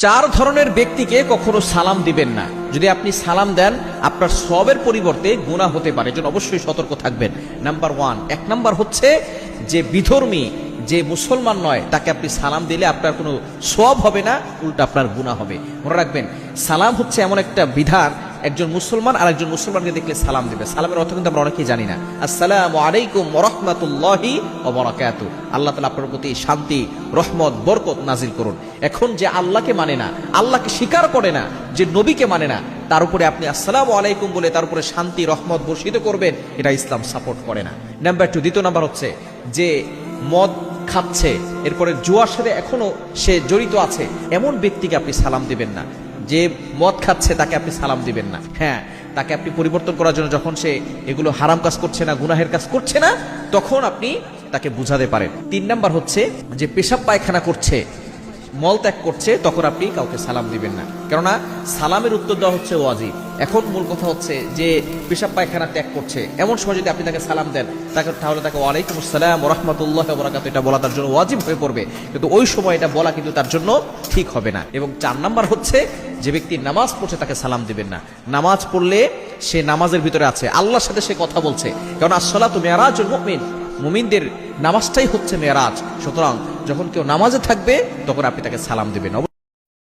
চার ধরনের ব্যক্তিকে কখনো সালাম দিবেন না। যদি আপনি সালাম দেন আপনার সওয়াবের পরিবর্তে গুনাহ হতে পারে, এজন্য অবশ্যই সতর্ক থাকবেন। নাম্বার 1, এক নাম্বার হচ্ছে যে বিধর্মী, যে মুসলমান নয়, তাকে আপনি সালাম দিলে আপনার কোনো সওয়াব হবে না, উল্টা আপনার গুনাহ হবে। মনে রাখবেন, সালাম হচ্ছে এমন একটা বিধান, একজন মুসলমান আর একজন মুসলমানকে দেখলে সালাম দেবে। সালামের অর্থ কিন্তু আমরা অনেকেই জানি না। আসসালামু আলাইকুম ওয়া রাহমাতুল্লাহি ওয়া বারাকাতুহু। আল্লাহ তাআলা আপনার প্রতি শান্তি, রহমত, বরকত নাজিল করুন। এখন যে আল্লাহকে মানে না, আল্লাহকে স্বীকার করে না, যে নবীকে মানে না, তার উপরে আপনি আসসালামু আলাইকুম বলে তার উপরে শান্তি রহমত বর্ষিত করবেন, এটা ইসলাম সাপোর্ট করে না। নাম্বার 2, দ্বিতীয় নাম্বার হচ্ছে যে মদ খাচ্ছে, এরপরে জুয়ার সাথে এখনো সে জড়িত আছে, এমন ব্যক্তিকে আপনি সালাম দিবেন না। যে মদ খাচ্ছে তাকে আপনি সালাম দিবেন না। হ্যাঁ, তাকে আপনি পরিবর্তন করার জন্য, যখন সে এগুলো হারাম কাজ করছে না, গুনাহের কাজ করছে না, তখন আপনি তাকে বুঝাতে পারেন। 3 নাম্বার হচ্ছে যে পেশাব পায়খানা করছে, মল ত্যাগ করছে, তখন আপনি কাউকে সালাম দিবেন না, কেননা সালামের উত্তর দেওয়া হচ্ছে ওয়াজিব। এখন মূল কথা হচ্ছে যে পেশাব পায়খানা ত্যাগ করছে, এমন সময় যদি আপনি তাকে সালাম দেন, তাহলে তাকে ওয়ালাইকুম আসসালাম ওয়া রাহমাতুল্লাহি ওয়া বারাকাতুহু এটা বলা তার জন্য ওয়াজিব হয়ে পড়বে, কিন্তু ওই সময় এটা বলা কিন্তু তার জন্য ঠিক হবে না। এবং 4 নাম্বার হচ্ছে যে ব্যক্তি নামাজ পড়ছে তাকে সালাম দিবেন না। নামাজ পড়লে সে নামাজের ভিতরে আছে, আল্লাহর সাথে সে কথা বলছে, কারণ আসসালাতু মিরাজুল মুমিন, মুমিনদের নামাজটাই হচ্ছে মেরাজ। সুতরাং যখন কেউ নামাজে থাকবে তখন আপনি তাকে সালাম দিবেন।